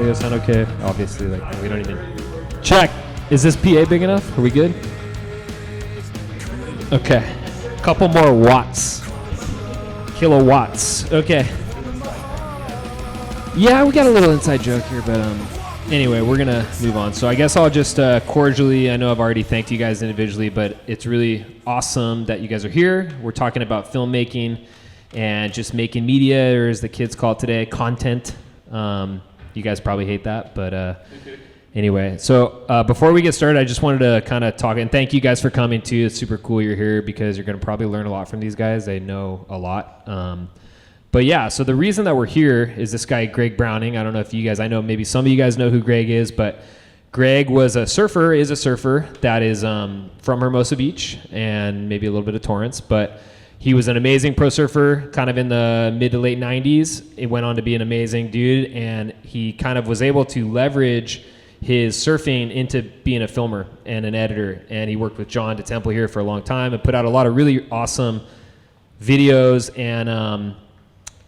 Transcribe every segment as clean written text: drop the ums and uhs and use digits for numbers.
audio sound okay? Obviously, like we don't even check. Is this PA big enough? Are we good? Okay. Couple more watts. Kilowatts. Okay. Yeah, we got a little inside joke here, but anyway, we're gonna move on. So I guess I'll just cordially, I know I've already thanked you guys individually, but it's really awesome that you guys are here. We're talking about filmmaking and just making media, or as the kids call it today, content. You guys probably hate that, but anyway. So before we get started, I just wanted to kind of talk, and thank you guys for coming too. It's super cool you're here because you're going to probably learn a lot from these guys. They know a lot. But yeah, so the reason that we're here is this guy, Greg Browning. I don't know if you guys, I know maybe some of you guys know who Greg is, but Greg is a surfer that is from Hermosa Beach and maybe a little bit of Torrance, but he was an amazing pro surfer kind of in the mid to late 90s. It went on to be an amazing dude, and he kind of was able to leverage his surfing into being a filmer and an editor. And he worked with John DeTemple here for a long time and put out a lot of really awesome videos. And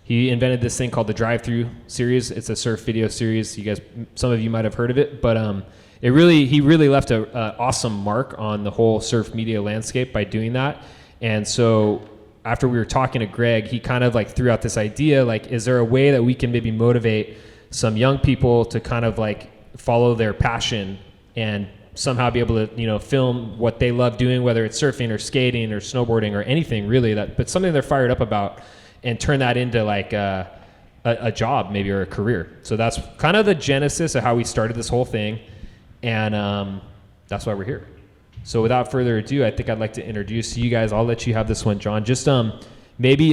he invented this thing called the Drive-Through series. It's a surf video series. You guys, some of you might have heard of it, but he really left an awesome mark on the whole surf media landscape by doing that. And so after we were talking to Greg, he kind of like threw out this idea, like, is there a way that we can maybe motivate some young people to kind of like follow their passion and somehow be able to, film what they love doing, whether it's surfing or skating or snowboarding or anything really, but something they're fired up about, and turn that into like a job maybe, or a career. So that's kind of the genesis of how we started this whole thing. And that's why we're here. So without further ado, I think I'd like to introduce you guys. I'll let you have this one, John. Just maybe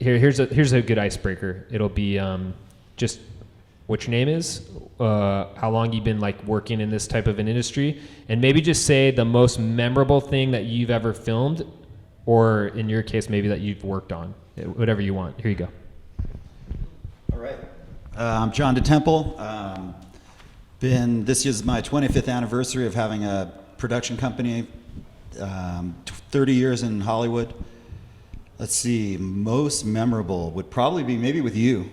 here's a good icebreaker. It'll be just what your name is, how long you've been like working in this type of an industry, and maybe just say the most memorable thing that you've ever filmed, or in your case, maybe that you've worked on. Whatever you want. Here you go. All right. I'm John DeTemple. This is my 25th anniversary of having a production company, 30 years in Hollywood. Let's see, most memorable would probably be maybe with you.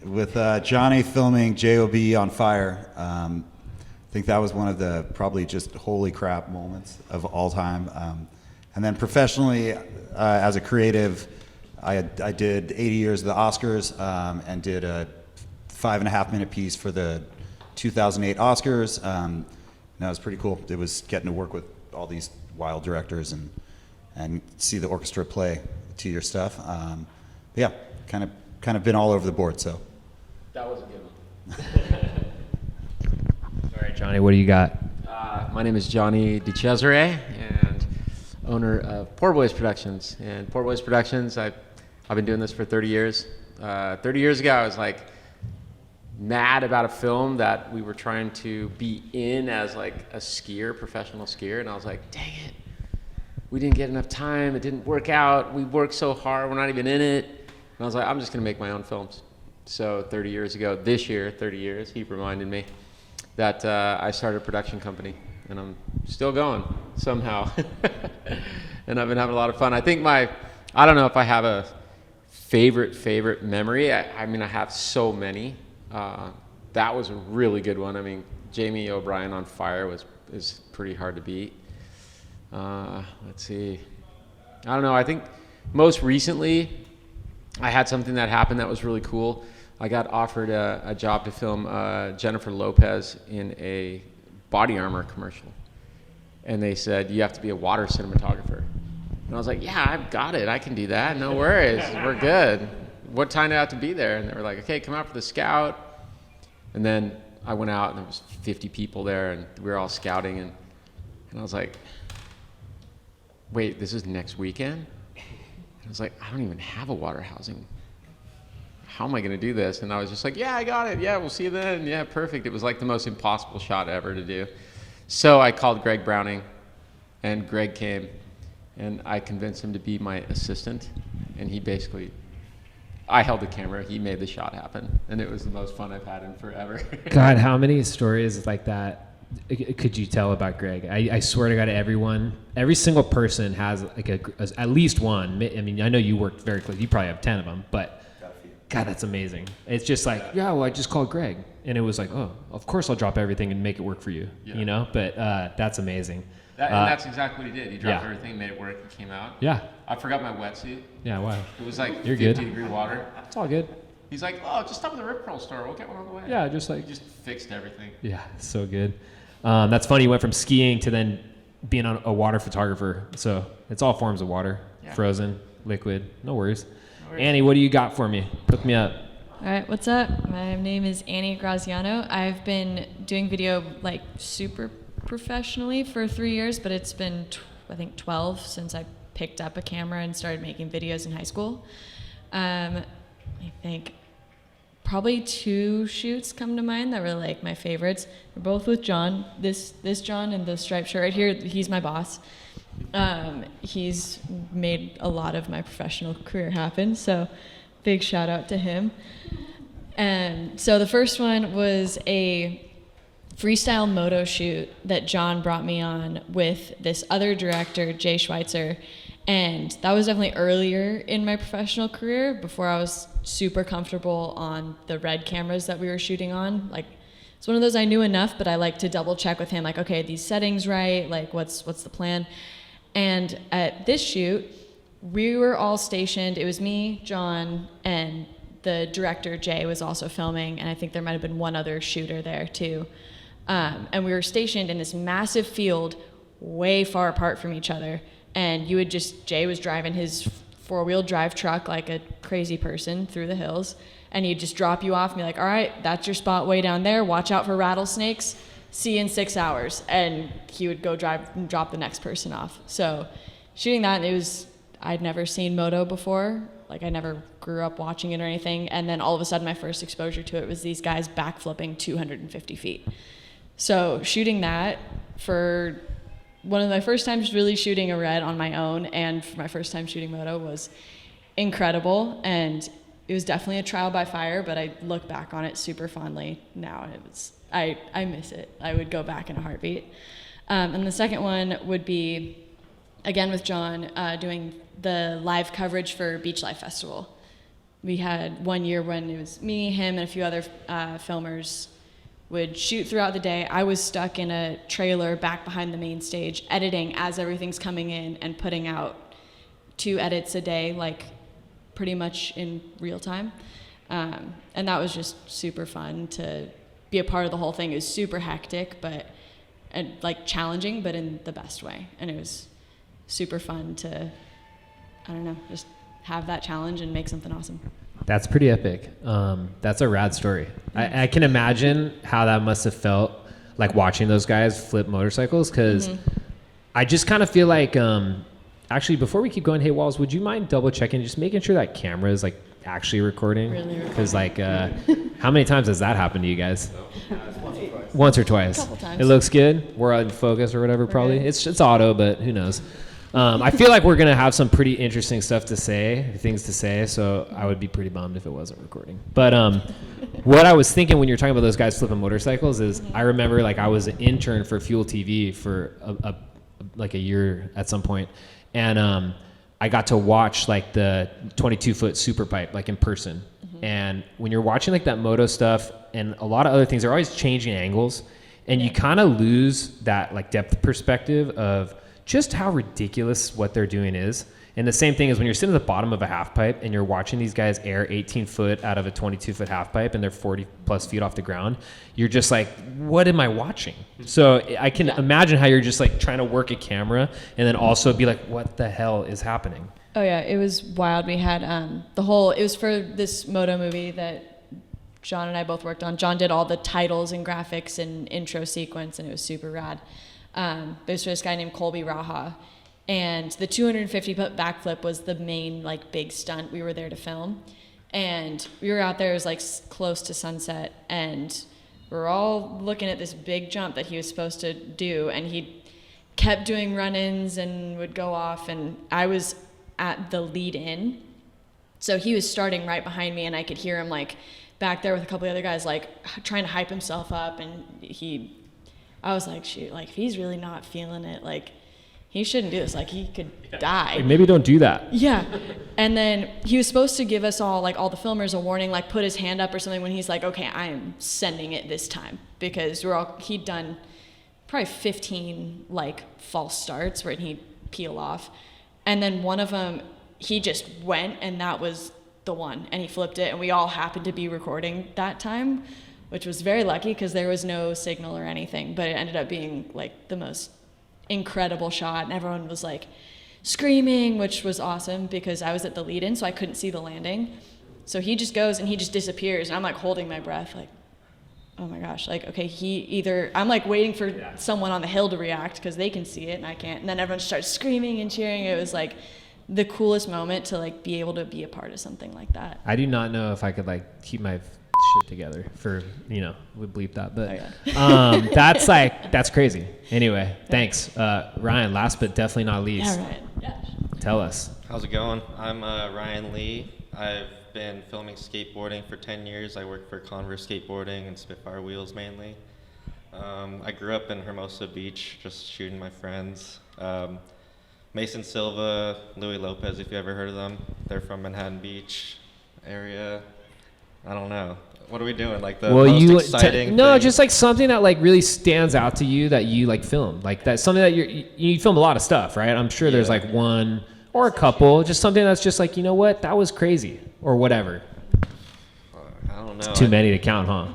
With Johnny filming J.O.B. on fire. I think that was one of the probably just holy crap moments of all time. And then professionally, as a creative, I did 80 years of the Oscars and did a 5.5 minute piece for the 2008 Oscars. That was pretty cool. It was getting to work with all these wild directors and see the orchestra play to your stuff. Yeah, kind of been all over the board. So that was a good one. All right, Johnny, what do you got? My name is Johnny Decesare, and owner of Poor Boys Productions. And Poor Boys Productions, I've been doing this for 30 years. 30 years ago, I was like mad about a film that we were trying to be in as like a skier, professional skier, and I was like, dang it, we didn't get enough time, it didn't work out, we worked so hard, we're not even in it. And I was like, I'm just gonna make my own films. So 30 years ago, this year, 30 years, he reminded me that I started a production company, and I'm still going somehow. And I've been having a lot of fun. I think I don't know if I have a favorite memory. I mean, I have so many. That was a really good one. I mean, Jamie O'Brien on fire is pretty hard to beat. Let's see. I don't know. I think most recently I had something that happened that was really cool. I got offered a job to film Jennifer Lopez in a body armor commercial. And they said, you have to be a water cinematographer. And I was like, yeah, I've got it. I can do that. No worries. We're good. What time do I have to be there? And they were like, okay, come out for the scout. And then I went out, and there was 50 people there, and we were all scouting. And I was like, wait, this is next weekend? And I was like, I don't even have a water housing. How am I going to do this? And I was just like, yeah, I got it. Yeah, we'll see you then. Yeah, perfect. It was like the most impossible shot ever to do. So I called Greg Browning, and Greg came, and I convinced him to be my assistant. And I held the camera, he made the shot happen, and it was the most fun I've had in forever. God, how many stories like that could you tell about Greg? I swear to God, every single person has like at least one. I mean, I know you worked very close. You probably have 10 of them, but God, that's amazing. It's just like, yeah, well, I just called Greg. And it was like, oh, of course I'll drop everything and make it work for you, you know? But that's amazing. And that's exactly what he did. He dropped Yeah. everything, made it work, and came out. Yeah. I forgot my wetsuit. Yeah, wow. It was like You're 50 good. degree water. It's all good. He's like, oh, just stop at the Rip Curl store. We'll get one on the way. Yeah, just like, He just fixed everything. yeah, so good. That's funny. You went from skiing to then being a water photographer. So it's all forms of water, Yeah. frozen, liquid, no worries. Annie, what do you got for me? Hook me up. All right, what's up? My name is Annie Graziano. I've been doing video like super professionally for 3 years, but it's been, I think, 12 since I picked up a camera and started making videos in high school. I think probably 2 shoots come to mind that were like my favorites. They're both with John. This John in the striped shirt right here, he's my boss. He's made a lot of my professional career happen, so big shout out to him. And so the first one was a freestyle moto shoot that John brought me on with this other director, Jay Schweitzer. And that was definitely earlier in my professional career, before I was super comfortable on the red cameras that we were shooting on. Like, it's one of those I knew enough, but I like to double check with him, like, okay, these settings right, like what's the plan? And at this shoot, we were all stationed. It was me, John, and the director, Jay, was also filming, and I think there might have been one other shooter there too. And we were stationed in this massive field way far apart from each other. And Jay was driving his 4-wheel drive truck like a crazy person through the hills, and he'd just drop you off and be like, all right, that's your spot way down there. Watch out for rattlesnakes. See you in 6 hours. And he would go drive and drop the next person off. So shooting that, I'd never seen moto before. Like, I never grew up watching it or anything. And then all of a sudden, my first exposure to it was these guys backflipping 250 feet. So shooting that for one of my first times really shooting a red on my own, and for my first time shooting moto, was incredible. And it was definitely a trial by fire, but I look back on it super fondly now, and I miss it. I would go back in a heartbeat. And the second one would be, again with John, doing the live coverage for Beach Life Festival. We had one year when it was me, him, and a few other filmers would shoot throughout the day. I was stuck in a trailer back behind the main stage, editing as everything's coming in and putting out 2 edits a day, like pretty much in real time. And that was just super fun to be a part of the whole thing. It was super hectic, and like challenging, but in the best way. And it was super fun to, I don't know, just have that challenge and make something awesome. That's pretty epic. That's a rad story. I can imagine how that must have felt, like watching those guys flip motorcycles, because I just kind of feel like, actually, before we keep going, hey, Walls, would you mind double checking, just making sure that camera is like actually recording? Really Because like, how many times has that happened to you guys? Once or twice. A couple times. It looks good. We're out in focus or whatever, probably. Right. It's auto, but who knows? I feel like we're going to have some pretty interesting things to say, so I would be pretty bummed if it wasn't recording. But what I was thinking when you're talking about those guys flipping motorcycles is, I remember like I was an intern for Fuel TV for like a year at some point, and I got to watch like the 22-foot super pipe like in person. And when you're watching like that moto stuff and a lot of other things, they're always changing angles, and you kind of lose that like depth perspective of just how ridiculous what they're doing is. And the same thing is when you're sitting at the bottom of a half pipe and you're watching these guys air 18 foot out of a 22-foot half pipe and they're 40 plus feet off the ground, you're just like, what am I watching? So I can imagine how you're just like trying to work a camera and then also be like, what the hell is happening? Oh yeah, it was wild. We had it was for this moto movie that John and I both worked on. John did all the titles and graphics and intro sequence, and it was super rad. It was for this guy named Colby Raha, and the 250-foot backflip was the main like big stunt we were there to film. And we were out there, it was like close to sunset, and we were all looking at this big jump that he was supposed to do, and he kept doing run-ins and would go off, and I was at the lead-in, so he was starting right behind me, and I could hear him like back there with a couple of other guys like trying to hype himself up, and I was like, shoot, like if he's really not feeling it, like he shouldn't do this, like he could die. Like, maybe don't do that. Yeah. And then he was supposed to give us all, like all the filmers, a warning, like put his hand up or something when he's like, okay, I am sending it this time. Because he'd done probably 15 like false starts where he'd peel off. And then one of them, he just went, and that was the one. And he flipped it, and we all happened to be recording that time, which was very lucky because there was no signal or anything. But it ended up being like the most incredible shot, and everyone was like screaming, which was awesome because I was at the lead-in, so I couldn't see the landing. So he just goes and he just disappears, and I'm like holding my breath, like, oh my gosh, like, okay, I'm like waiting for someone on the hill to react because they can see it and I can't. And then everyone starts screaming and cheering. It was like the coolest moment to like be able to be a part of something like that. I do not know if I could like keep my shit together for, we bleep that, but that's crazy. Anyway, thanks. Ryan, last but definitely not least. Yeah, Ryan. Yeah. Tell us. How's it going? I'm Ryan Lee. I've been filming skateboarding for 10 years. I work for Converse Skateboarding and Spitfire Wheels mainly. I grew up in Hermosa Beach, just shooting my friends. Mason Silva, Louis Lopez, if you ever heard of them. They're from Manhattan Beach area. I don't know. What are we doing? Like the most exciting thing? Just like something that like really stands out to you that you like filmed. Like that's something that you film a lot of stuff, right? I'm sure there's like one or a couple, just something that's just like, you know what, that was crazy or whatever. I don't know. It's too many to count, huh?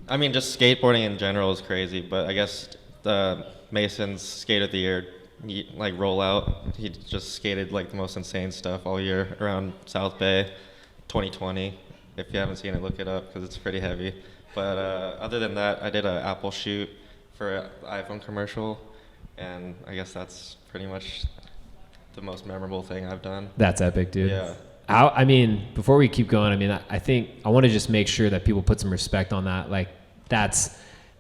I mean, just skateboarding in general is crazy, but I guess the Mason's Skate of the Year like rollout, he just skated like the most insane stuff all year around South Bay 2020. If you haven't seen it, look it up because it's pretty heavy. But other than that, I did an Apple shoot for an iPhone commercial, and I guess that's pretty much the most memorable thing I've done. That's epic, dude. Yeah. I mean, before we keep going, I mean, I think I want to just make sure that people put some respect on that. Like, that's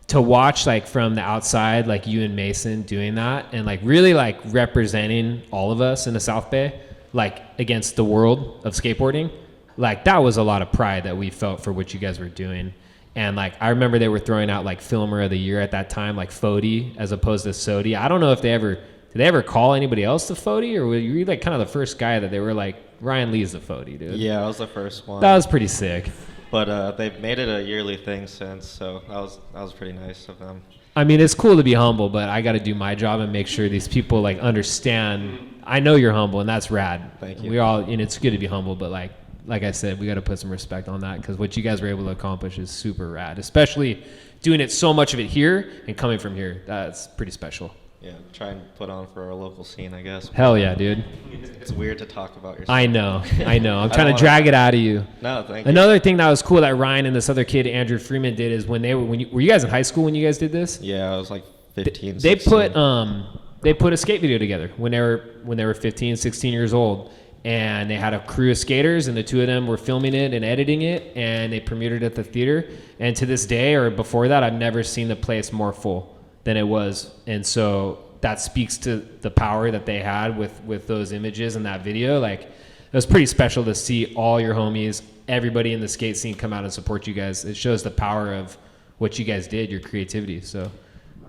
to watch, like, from the outside, like you and Mason doing that and, like, really, like, representing all of us in the South Bay, like, against the world of skateboarding. Like, that was a lot of pride that we felt for what you guys were doing. And, like, I remember they were throwing out, like, Filmer of the Year at that time, like, Fody as opposed to Sodi. I don't know if did they ever call anybody else the Fody, or were you, like, kind of the first guy that they were like, Ryan Lee's the Fody, dude? Yeah, I was the first one. That was pretty sick. But they've made it a yearly thing since, so that was pretty nice of them. I mean, it's cool to be humble, but I got to do my job and make sure these people, like, understand. I know you're humble, and that's rad. Thank you. We all, and it's good to be humble, but, like I said, we got to put some respect on that because what you guys were able to accomplish is super rad, especially doing it so much of it here and coming from here. That's pretty special. Yeah, try and put on for our local scene, I guess. Hell yeah, dude. It's weird to talk about yourself. I know. I'm trying to drag it out of you. No, thank you. Another thing that was cool that Ryan and this other kid, Andrew Freeman, did is were you guys in high school when you guys did this? Yeah, I was like 15, They 16. they put a skate video together when they were 15, 16 years old. And they had a crew of skaters, and the two of them were filming it and editing it, and they premiered it at the theater. And to this day, or before that, I've never seen the place more full than it was. And so that speaks to the power that they had with those images and that video. Like, it was pretty special to see all your homies, everybody in the skate scene come out and support you guys. It shows the power of what you guys did, your creativity. So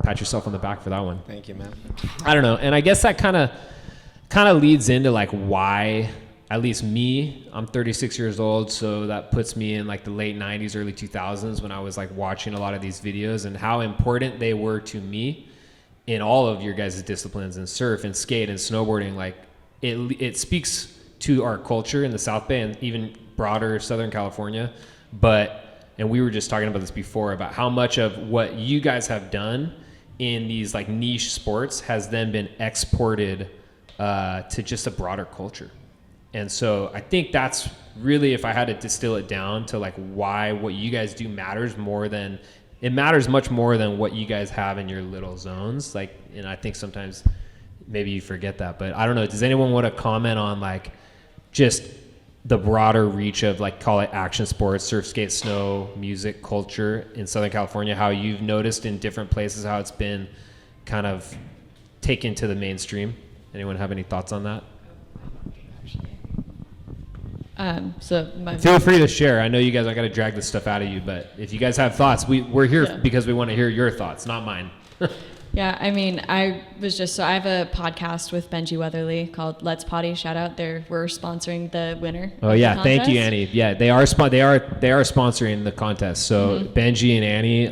pat yourself on the back for that one. Thank you, man. I don't know. And I guess that kind of leads into like why, at least me, I'm 36 years old, so that puts me in like the late 90s, early 2000s when I was like watching a lot of these videos and how important they were to me in all of your guys' disciplines, in surf and skate and snowboarding. Like it speaks to our culture in the South Bay and even broader Southern California. And we were just talking about this before, about how much of what you guys have done in these like niche sports has then been exported to just a broader culture. And so I think that's really, if I had to distill it down to like why what you guys do matters much more than what you guys have in your little zones. Like, and I think sometimes maybe you forget that, but I don't know. Does anyone want to comment on like just the broader reach of like, call it action sports, surf, skate, snow, music, culture in Southern California, how you've noticed in different places, how it's been kind of taken to the mainstream? Anyone have any thoughts on that? Feel free to share. I know you guys, I got to drag this stuff out of you, but if you guys have thoughts, we're here because we want to hear your thoughts, not mine. Yeah, I mean, I have a podcast with Benji Weatherly called Let's Potty. Shout out there. We're sponsoring the winner. Oh of the yeah, thank you, contest. Annie. Yeah, they are sponsoring the contest. So Benji and Annie,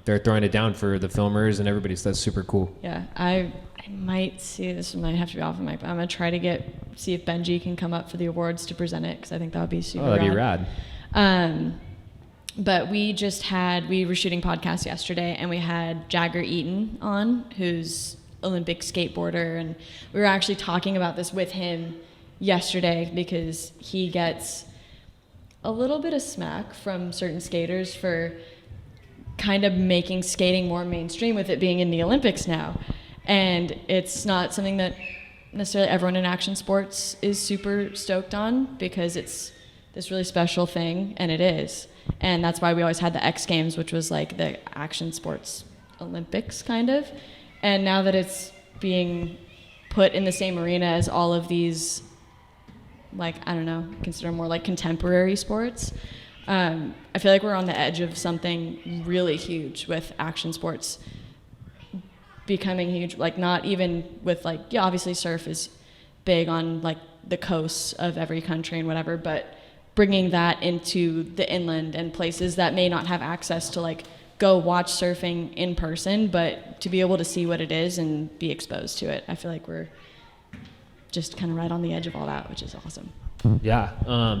they're throwing it down for the filmers and everybody. So that's super cool. Yeah, I might see this. Might have to be off the mic, but I'm gonna try to see if Benji can come up for the awards to present it, because I think that would be super. Oh, that'd be rad. But we were shooting podcasts yesterday, and we had Jagger Eaton on, who's Olympic skateboarder, and we were actually talking about this with him yesterday, because he gets a little bit of smack from certain skaters for kind of making skating more mainstream with it being in the Olympics now. And it's not something that necessarily everyone in action sports is super stoked on, because it's this really special thing, and it is. And that's why we always had the X Games, which was like the action sports Olympics kind of. And now that it's being put in the same arena as all of these, like, I don't know, consider more like contemporary sports, I feel like we're on the edge of something really huge with action sports becoming huge. Like, not even with, like, yeah, obviously surf is big on like the coasts of every country and whatever, but bringing that into the inland and places that may not have access to like go watch surfing in person, but to be able to see what it is and be exposed to it. I feel like we're just kind of right on the edge of all that, which is awesome. Yeah,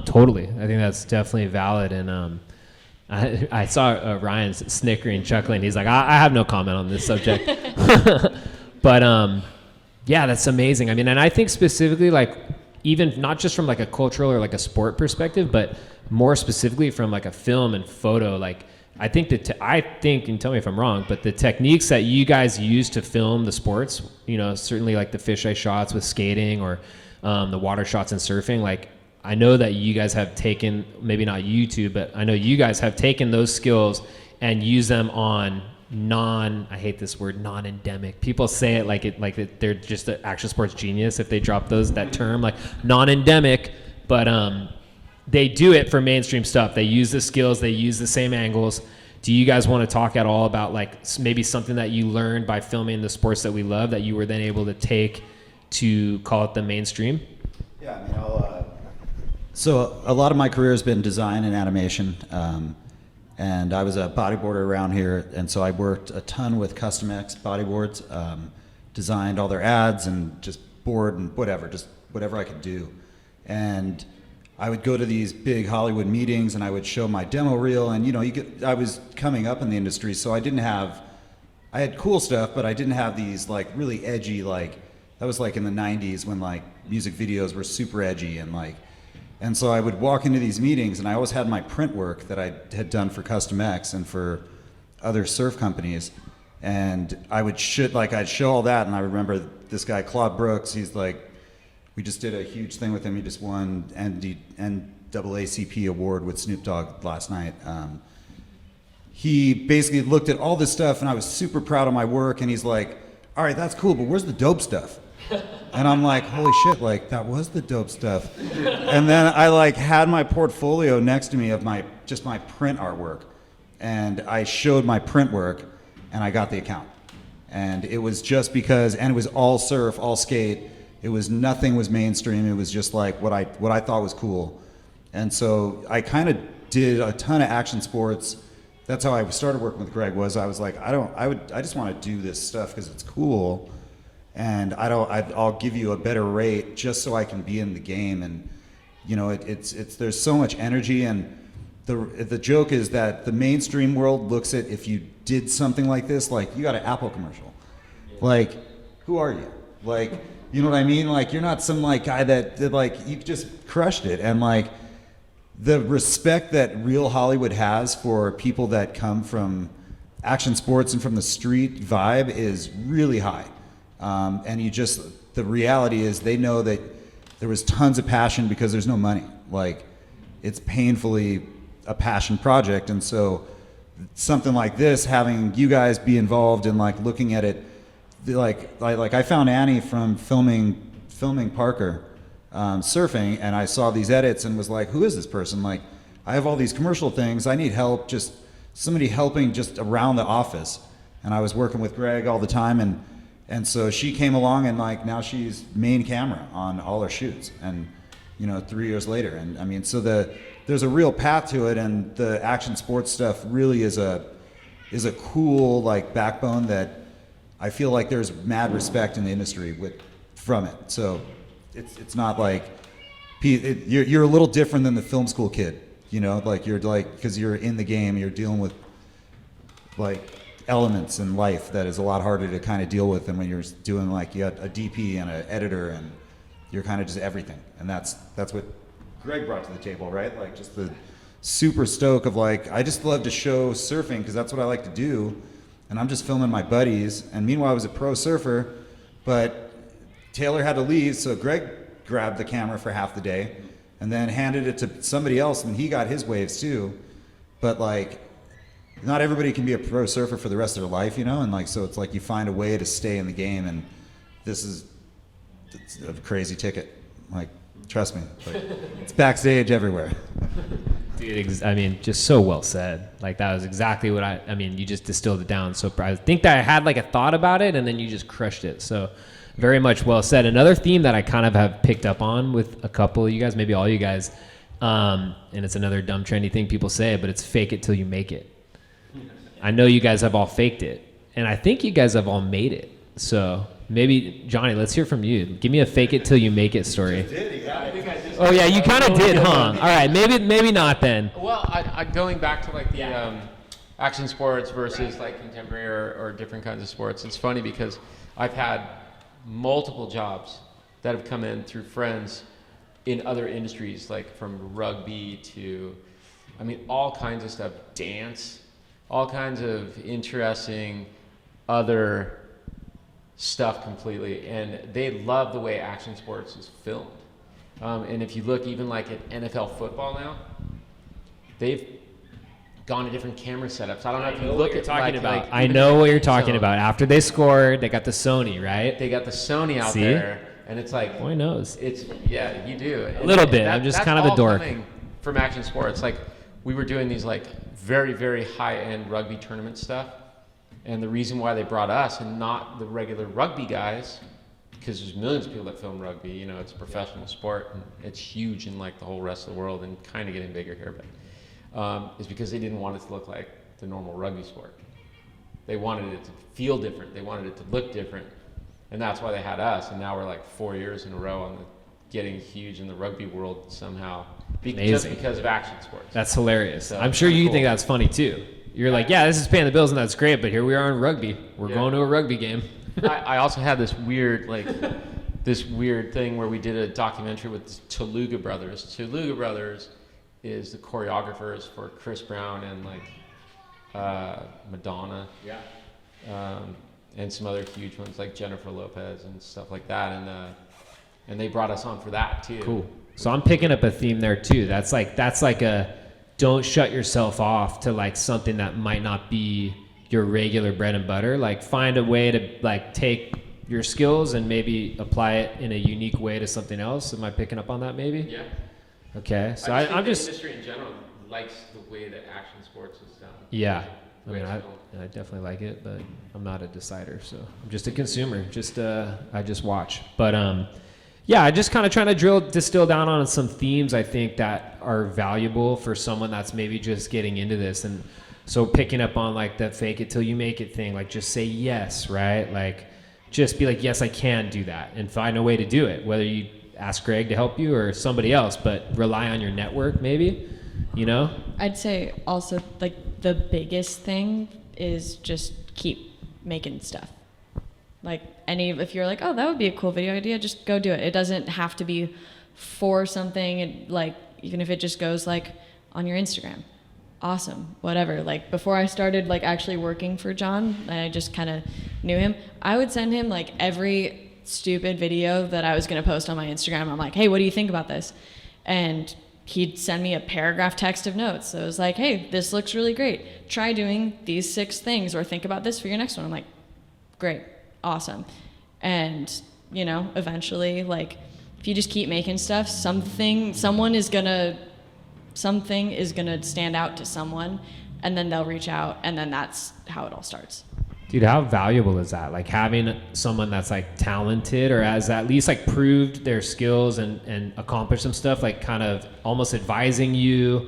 totally. I think that's definitely valid. And I saw Ryan snickering, chuckling. He's like, I have no comment on this subject. But yeah, that's amazing. I mean, and I think specifically, like, even not just from like a cultural or like a sport perspective, but more specifically from like a film and photo. Like, I think and tell me if I'm wrong, but the techniques that you guys use to film the sports, you know, certainly like the fisheye shots with skating, or the water shots in surfing, like, I know that you guys have taken, maybe not you two, but I know you guys have taken those skills and used them on I hate this word, non-endemic. People say it like they're just an action sports genius if they drop that term, like non-endemic, but they do it for mainstream stuff. They use the skills, they use the same angles. Do you guys want to talk at all about like maybe something that you learned by filming the sports that we love that you were then able to take to call it the mainstream? Yeah, I mean, so a lot of my career has been design and animation. And I was a bodyboarder around here, and so I worked a ton with Custom X bodyboards, designed all their ads and just board and whatever I could do. And I would go to these big Hollywood meetings, and I would show my demo reel, and I was coming up in the industry, so I had cool stuff, but I didn't have these like really edgy, like, that was like in the 90s when like music videos were super edgy, and so I would walk into these meetings, and I always had my print work that I had done for Custom X and for other surf companies, and I'd show all that. And I remember this guy Claude Brooks. He's like, we just did a huge thing with him. He just won NAACP award with Snoop Dogg last night. He basically looked at all this stuff, and I was super proud of my work. And he's like, "All right, that's cool, but where's the dope stuff?" And I'm like, holy shit, like, that was the dope stuff. And then I like had my portfolio next to me of my print artwork. And I showed my print work, and I got the account. And it was just because, and it was all surf, all skate. Nothing was mainstream. It was just like what I thought was cool. And so I kind of did a ton of action sports. That's how I started working with Greg. I was like, I just want to do this stuff because it's cool. And I'll give you a better rate just so I can be in the game. And there's so much energy, and the joke is that the mainstream world looks at, if you did something like this, like, you got an Apple commercial. Like, who are you? Like, you know what I mean? Like, you're not some like guy that like, you just crushed it. And like, the respect that real Hollywood has for people that come from action sports and from the street vibe is really high. And the reality is they know that there was tons of passion because there's no money. Like, it's painfully a passion project. And so something like this, having you guys be involved in like looking at it, like I found Annie from filming Parker, surfing, and I saw these edits and was like, who is this person? Like, I have all these commercial things. I need help, just somebody helping just around the office. and I was working with Greg all the time, and so she came along, and like now she's main camera on all our shoots, and 3 years later, and I mean, so there's a real path to it, and the action sports stuff really is a cool like backbone that I feel like there's mad respect in the industry from it. So it's not like you're a little different than the film school kid, like you're like, because you're in the game, you're dealing with like elements in life that is a lot harder to kind of deal with than when you're doing like you got a DP and an editor and you're kind of just everything. And that's what Greg brought to the table, right? Like just the super stoke of like, I just love to show surfing because that's what I like to do, and I'm just filming my buddies. And meanwhile I was a pro surfer, but Taylor had to leave, so Greg grabbed the camera for half the day and then handed it to somebody else, and he got his waves too. But like, not everybody can be a pro surfer for the rest of their life, and like, so it's like you find a way to stay in the game, and it's a crazy ticket. Like, trust me, like, it's backstage everywhere. Dude, I mean, just so well said. Like, that was exactly what I mean, you just distilled it down. So I think that I had like a thought about it, and then you just crushed it. So very much well said. Another theme that I kind of have picked up on with a couple of you guys, maybe all you guys, and it's another dumb trendy thing people say, but it's fake it till you make it. I know you guys have all faked it, and I think you guys have all made it. So maybe, Johnny, let's hear from you. Give me a fake it till you make it story. Oh yeah, you kind of did, huh? All right, maybe not then. Well, I going back to like the action sports versus like contemporary or different kinds of sports. It's funny because I've had multiple jobs that have come in through friends in other industries, like from rugby to, I mean, all kinds of stuff, dance, all kinds of interesting other stuff completely, and they love the way action sports is filmed. And if you look even like at NFL football now, they've gone to different camera setups. I don't know if you look at talking about. like I know what you're talking about. After they scored, they got the Sony, right? They got the Sony out See? there, and it's like, Boy knows. it's, yeah, you do. A little bit. I'm just that's kind of a all dork. coming from action sports. Like, we were doing these like very, very high-end rugby tournament stuff, and the reason why they brought us and not the regular rugby guys, because there's millions of people that film rugby, it's a professional sport, and it's huge in like the whole rest of the world and kind of getting bigger here, but is because they didn't want it to look like the normal rugby sport. They wanted it to feel different. They wanted it to look different, and that's why they had us. And now we're like 4 years in a row on getting huge in the rugby world somehow, just because of action sports. That's hilarious. So I'm sure you cool. think that's funny too. You're like, yeah, this is paying the bills and that's great, but here we are in rugby. We're going to a rugby game. I also had this weird thing where we did a documentary with the Teluga brothers. Teluga brothers is the choreographers for Chris Brown and like Madonna, and some other huge ones like Jennifer Lopez and stuff like that, and they brought us on for that too. Cool. So I'm picking up a theme there too. That's like a don't shut yourself off to like something that might not be your regular bread and butter. Like, find a way to like take your skills and maybe apply it in a unique way to something else. Am I picking up on that maybe? Yeah. Okay. So I'm just the industry in general likes the way that action sports is done. yeah. I The mean, way I it's filmed. definitely like it, but I'm not a decider, so I'm just a consumer. I just watch. But yeah, I just kind of trying to distill down on some themes I think that are valuable for someone that's maybe just getting into this. And so picking up on like that fake it till you make it thing, like just say yes, right? Like just be like, yes, I can do that, and find a way to do it, whether you ask Greg to help you or somebody else, but rely on your network maybe, I'd say also like the biggest thing is just keep making stuff. Like if you're like, oh, that would be a cool video idea, just go do it. It doesn't have to be for something. Like, even if it just goes like on your Instagram, awesome, whatever. Like, before I started like actually working for John, and I just kind of knew him, I would send him like every stupid video that I was gonna post on my Instagram. I'm like, hey, what do you think about this? And he'd send me a paragraph text of notes. So it was like, hey, this looks really great. Try doing these 6 things, or think about this for your next one. I'm like, great, awesome. And eventually, like, if you just keep making stuff, something is gonna stand out to someone, and then they'll reach out, and then that's how it all starts. Dude, how valuable is that? Like having someone that's like talented or has at least like proved their skills and accomplished some stuff, like kind of almost advising you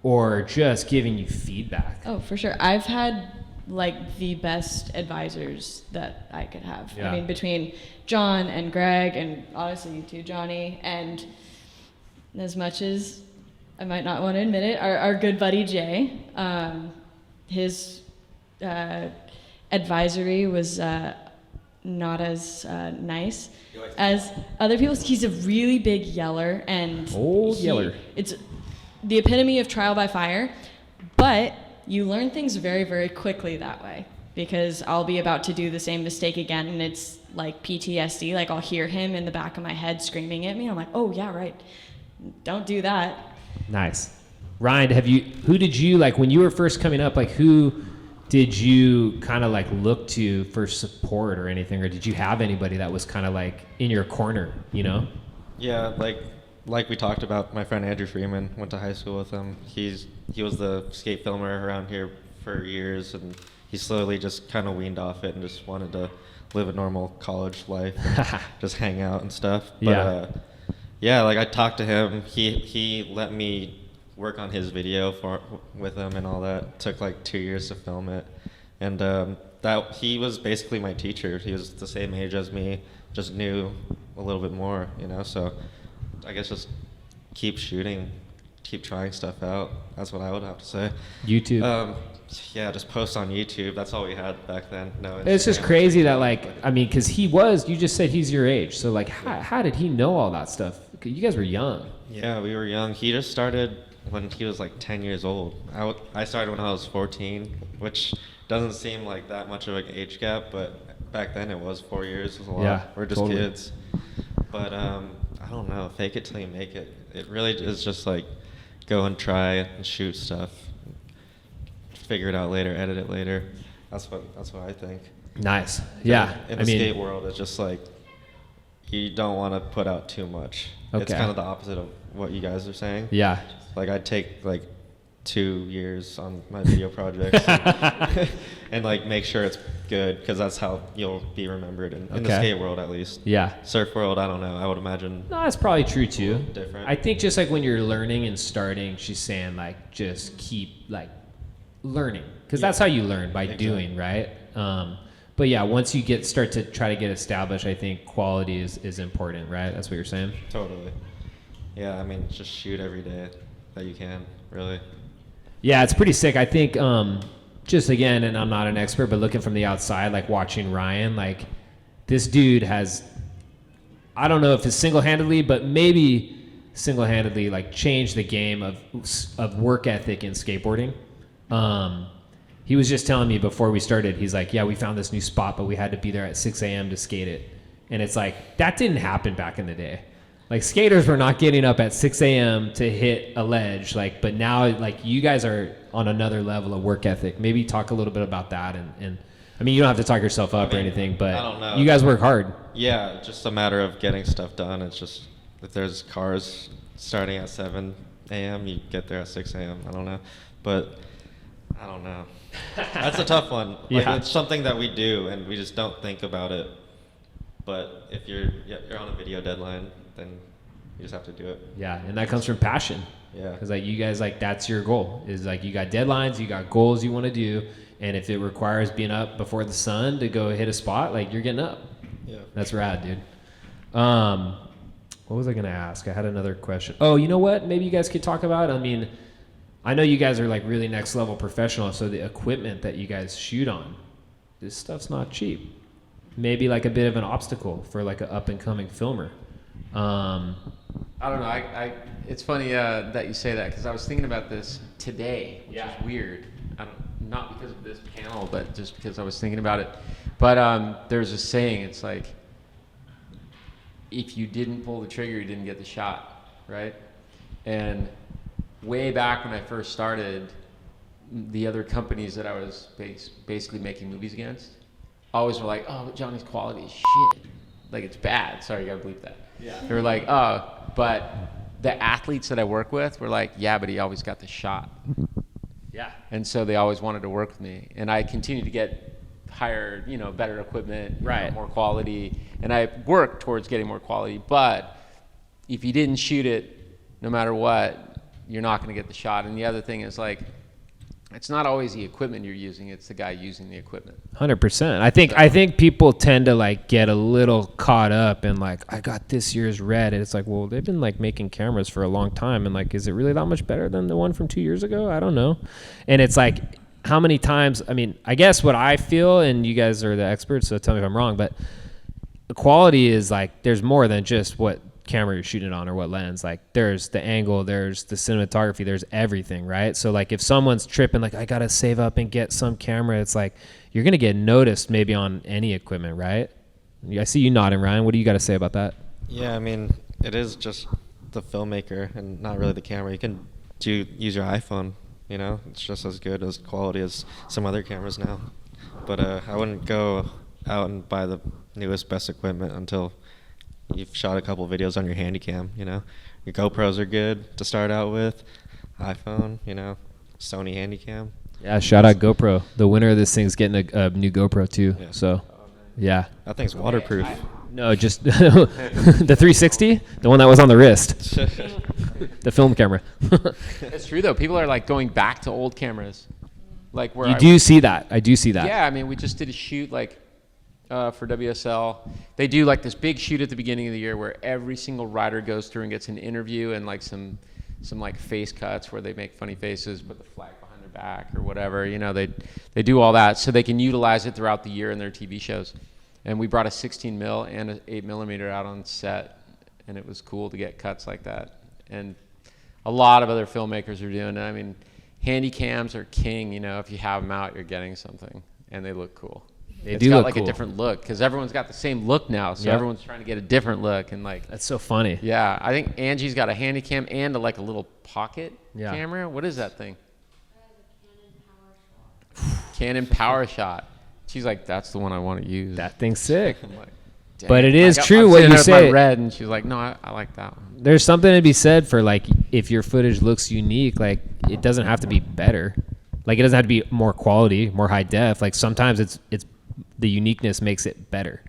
or just giving you feedback. Oh, for sure. I've had like the best advisors that I could have. Yeah. I mean, between John and Greg and obviously you too, Johnny, and as much as I might not want to admit it, our good buddy Jay, his advisory was not as nice as other people's. He's a really big yeller, and yeller. It's the epitome of trial by fire, but you learn things very, very quickly that way, because I'll be about to do the same mistake again, and it's like PTSD. Like I'll hear him in the back of my head screaming at me. I'm like, oh yeah, right. Don't do that. Nice. Ryan, who did you, like when you were first coming up, like who did you kind of like look to for support or anything, or did you have anybody that was kind of like in your corner, you know? Yeah, like we talked about, my friend Andrew Freeman, went to high school with him. He was the skate filmer around here for years, and he slowly just kind of weaned off it and just wanted to live a normal college life and just hang out and stuff. But yeah, like I talked to him. He let me work on his video with him and all that. It took like 2 years to film it, and that he was basically my teacher. He was the same age as me, just knew a little bit more, you know. So I guess just keep shooting, keep trying stuff out. That's what I would have to say. YouTube. Yeah, just post on YouTube. That's all we had back then. No, It's just Instagram. crazy that like, I mean, because you just said he's your age. So like, how did he know all that stuff? You guys were young. Yeah, we were young. He just started when he was like 10 years old. I started when I was 14, which doesn't seem like that much of an age gap, but back then it was 4 years. It was a lot. Yeah, We're just totally. kids. But I don't know. Fake it till you make it. It really is just like go and try and shoot stuff. Figure it out later, edit it later. That's what I think. Nice. Yeah. In the skate world, it's just like you don't want to put out too much. Okay. It's kind of the opposite of what you guys are saying. Yeah. Like I'd take like 2 years on my video projects and like make sure it's good, because that's how you'll be remembered in the skate world, at least. Yeah. Surf world, I don't know. I would imagine. No, that's probably true too. Different. I think just like when you're learning and starting, she's saying like just keep like learning, because that's how you learn, by doing, right? But yeah, once you start to try to get established, I think quality is important, right? That's what you're saying. Totally. Yeah, I mean, just shoot every day that you can, really. Yeah, it's pretty sick. I think just again, and I'm not an expert, but looking from the outside, like watching Ryan, like this dude has, I don't know if it's single-handedly, but maybe single-handedly like changed the game of work ethic in skateboarding. He was just telling me before we started, he's like, yeah, we found this new spot, but we had to be there at 6 a.m. to skate it. And it's like, that didn't happen back in the day. Like skaters were not getting up at 6 a.m. to hit a ledge, like, but now like you guys are on another level of work ethic. Maybe talk a little bit about that. And I mean, you don't have to talk yourself up or anything, but I don't know. You guys work hard. Yeah, just a matter of getting stuff done. It's just, if there's cars starting at 7 a.m., you get there at 6 a.m. I don't know. But I don't know. That's a tough one. Like, Yeah. It's something that we do, and we just don't think about it. But if you're on a video deadline, then you just have to do it. Yeah, and that comes from passion. Yeah. Because like you guys, like that's your goal. Is like you got deadlines, you got goals you want to do, and if it requires being up before the sun to go hit a spot, like you're getting up. Yeah. That's rad, dude. What was I gonna ask? I had another question. Oh, you know what? Maybe you guys could talk about. I mean, I know you guys are like really next level professional, so the equipment that you guys shoot on, this stuff's not cheap. Maybe like a bit of an obstacle for like an up and coming filmer. I don't know. It's funny that you say that, because I was thinking about this today, which is weird. Not because of this panel, but just because I was thinking about it. But there's a saying. It's like, if you didn't pull the trigger, you didn't get the shot, right? And way back when I first started, the other companies that I was basically making movies against always were like, "Oh, but Johnny's quality is shit. Like, it's bad." Sorry, you gotta bleep that. Yeah. They were like, "Oh," but the athletes that I work with were like, "Yeah, but he always got the shot." Yeah. And so they always wanted to work with me, and I continued to get hire, better equipment, Right. more quality, and I work towards getting more quality. But if you didn't shoot it, no matter what, you're not going to get the shot. And the other thing is like, it's not always the equipment you're using; it's the guy using the equipment. 100%. I think people tend to like get a little caught up in like, I got this year's red, and it's like, well, they've been like making cameras for a long time, and like, is it really that much better than the one from 2 years ago? I don't know. And it's like, how many times? I mean, I guess what I feel, and you guys are the experts, so tell me if I'm wrong, but the quality is like, there's more than just what camera you're shooting on or what lens. Like there's the angle, there's the cinematography, there's everything, right? So like if someone's tripping like I gotta save up and get some camera, it's like you're gonna get noticed maybe on any equipment, right? I see you nodding, Ryan. What do you got to say about that? Yeah, I mean, it is just the filmmaker and not really the camera. You can use your iPhone, it's just as good as quality as some other cameras now. But I wouldn't go out and buy the newest, best equipment until you've shot a couple videos on your Handycam. Your GoPros are good to start out with. iPhone, Sony Handycam. Yeah, shout out GoPro. The winner of this thing's getting a new GoPro too. Yeah. So, yeah. That thing's waterproof. No, just the 360, the one that was on the wrist, the film camera. It's true though. People are like going back to old cameras, like where I do see that. Yeah, I mean, we just did a shoot like for WSL. They do like this big shoot at the beginning of the year where every single rider goes through and gets an interview and like some like face cuts where they make funny faces, put the flag behind their back or whatever. They do all that so they can utilize it throughout the year in their TV shows. And we brought a 16 mil and an 8 millimeter out on set, and it was cool to get cuts like that. And a lot of other filmmakers are doing it. I mean, handy cams are king. If you have them out, you're getting something, and they look cool. It's got like a different look because everyone's got the same look now, so everyone's trying to get a different look. And like that's so funny. Yeah, I think Angie's got a handy cam and a little pocket camera. What is that thing? Canon PowerShot. She's like, that's the one I want to use. That thing's sick. I'm like, but it is true I'm what you with say. my red, and she's like, no, I like that one. There's something to be said for like if your footage looks unique, like it doesn't have to be better. Like it doesn't have to be more quality, more high def. Like sometimes it's the uniqueness makes it better.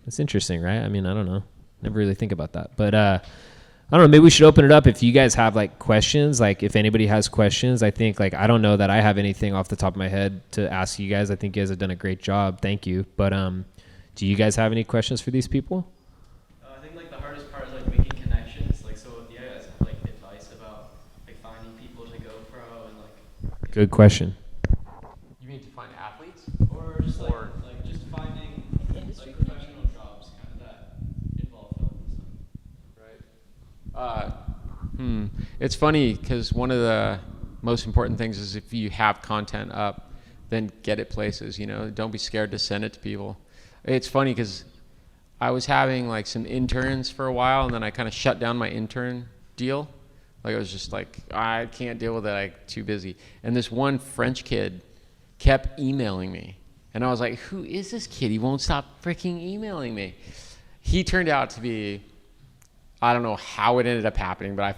It's interesting, right? I mean, I don't know. Never really think about that. But I don't know, maybe we should open it up if you guys have like questions. Like if anybody has questions, I think like I don't know that I have anything off the top of my head to ask you guys. I think you guys have done a great job. Thank you. But do you guys have any questions for these people? I think like the hardest part is like making connections. Like so do you guys have like advice about like finding people to go pro and like Good question. You mean to find athletes? or just like just finding like professional jobs kind of that involve film and stuff. Right. It's funny because one of the most important things is if you have content up, then get it places. Don't be scared to send it to people. It's funny because I was having like some interns for a while, and then I kind of shut down my intern deal. Like I was just like, I can't deal with it. I'm too busy. And this one French kid kept emailing me, and I was like, who is this kid? He won't stop freaking emailing me. He turned out to be, I don't know how it ended up happening, but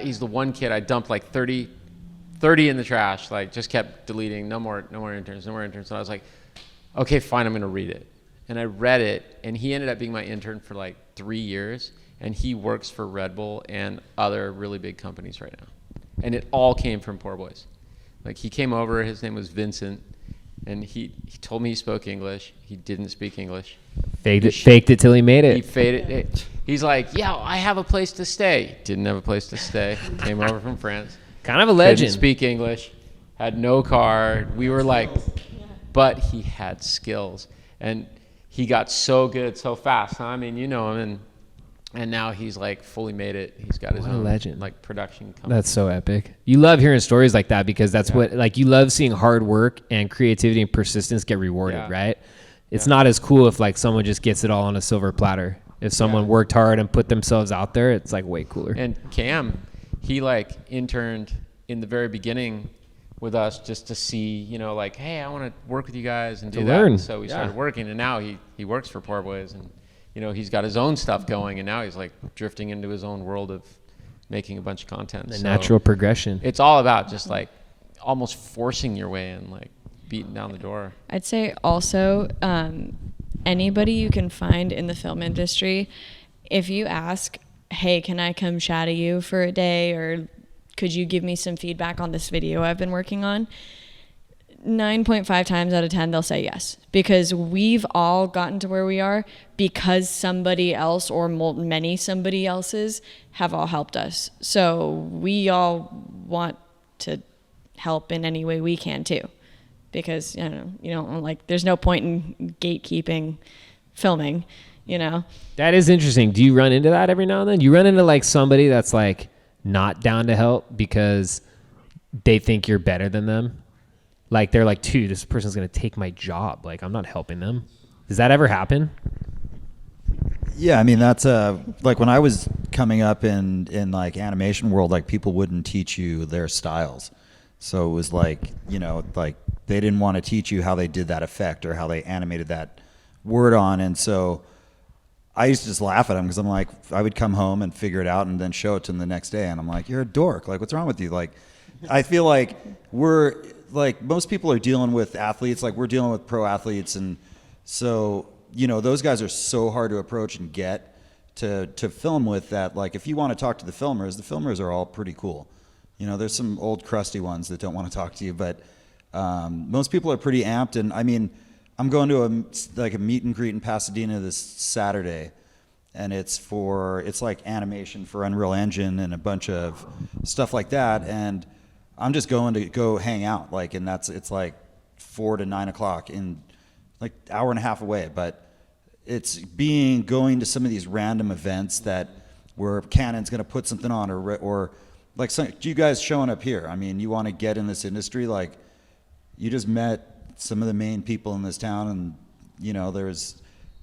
he's the one kid I dumped like 30 in the trash, like just kept deleting, no more interns. And I was like, okay, fine, I'm gonna read it. And I read it, and he ended up being my intern for like 3 years, and he works for Red Bull and other really big companies right now. And it all came from Poor Boys. Like he came over, his name was Vincent, and he told me he spoke English. He didn't speak English. Faked it till he made it. He faded it. He's like, yeah, I have a place to stay. Didn't have a place to stay. Came over from France. Kind of a legend. Didn't speak English. Had no car. We were like, but he had skills. And he got so good so fast. Huh? I mean, you know him. And now he's like fully made it. He's got his own legend. Like production company. That's so epic. You love hearing stories like that because that's what like you love seeing hard work and creativity and persistence get rewarded, right? It's not as cool if like someone just gets it all on a silver platter. If someone worked hard and put themselves out there, it's like way cooler. And Cam, he like interned in the very beginning with us just to see, like, hey, I want to work with you guys and do that. Learn. And so we started working, and now he works for Poor Boys, and he's got his own stuff going, and now he's like drifting into his own world of making a bunch of content. The natural progression. It's all about just like almost forcing your way in. Like beating down the door. I'd say also anybody you can find in the film industry, if you ask, hey, can I come shadow you for a day, or could you give me some feedback on this video I've been working on? 9.5 times out of 10 they'll say yes, because we've all gotten to where we are because somebody else or many somebody else's have all helped us. So we all want to help in any way we can too, because there's no point in gatekeeping filming, That is interesting. Do you run into that every now and then? You run into like somebody that's like not down to help because they think you're better than them? Like they're like, dude, this person's going to take my job. Like I'm not helping them. Does that ever happen? Yeah, I mean, that's like when I was coming up in like animation world, like people wouldn't teach you their styles. So it was like, like they didn't want to teach you how they did that effect or how they animated that word on. And so I used to just laugh at them because I'm like, I would come home and figure it out and then show it to them the next day. And I'm like, you're a dork. Like, what's wrong with you? Like, I feel like most people are dealing with athletes, like we're dealing with pro athletes. And so, those guys are so hard to approach and get to film with that. Like, if you want to talk to the filmers are all pretty cool. There's some old crusty ones that don't want to talk to you, but most people are pretty amped. And I mean, I'm going to a meet and greet in Pasadena this Saturday, and it's like animation for Unreal Engine and a bunch of stuff like that. And I'm just going to go hang out, and it's like 4 to 9 o'clock in like hour and a half away. But it's going to some of these random events where Canon's going to put something on, or like you guys showing up here. I mean, you want to get in this industry, like you just met some of the main people in this town, and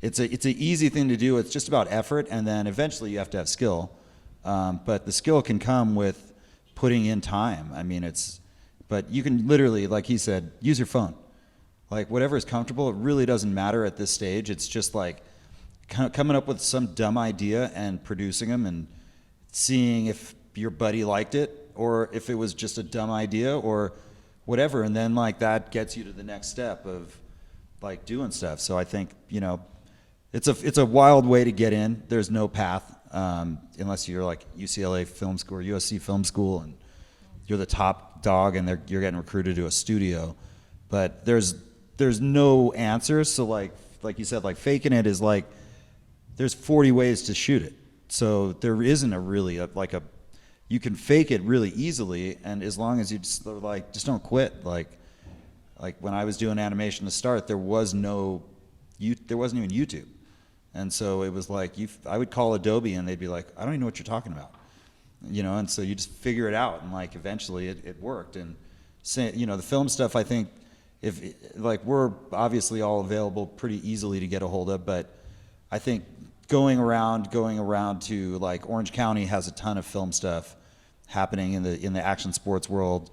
it's an easy thing to do. It's just about effort, and then eventually you have to have skill. But the skill can come with putting in time. I mean, but you can literally, like he said, use your phone. Like whatever is comfortable, it really doesn't matter at this stage. It's just like coming up with some dumb idea and producing them and seeing if your buddy liked it or if it was just a dumb idea or whatever. And then like that gets you to the next step of like doing stuff. So I think, it's a wild way to get in. There's no path. Unless you're like UCLA film school or USC film school and you're the top dog and you're getting recruited to a studio, but there's no answers. So like you said, like faking it is like there's 40 ways to shoot it. So there isn't you can fake it really easily, and as long as you just don't quit. Like when I was doing animation to start, there wasn't even YouTube. And so it was like I would call Adobe and they'd be like, I don't even know what you're talking about, and so you just figure it out, and like eventually it worked. And the film stuff, I think we're obviously all available pretty easily to get a hold of, but I think going around to like Orange County has a ton of film stuff happening in the action sports world,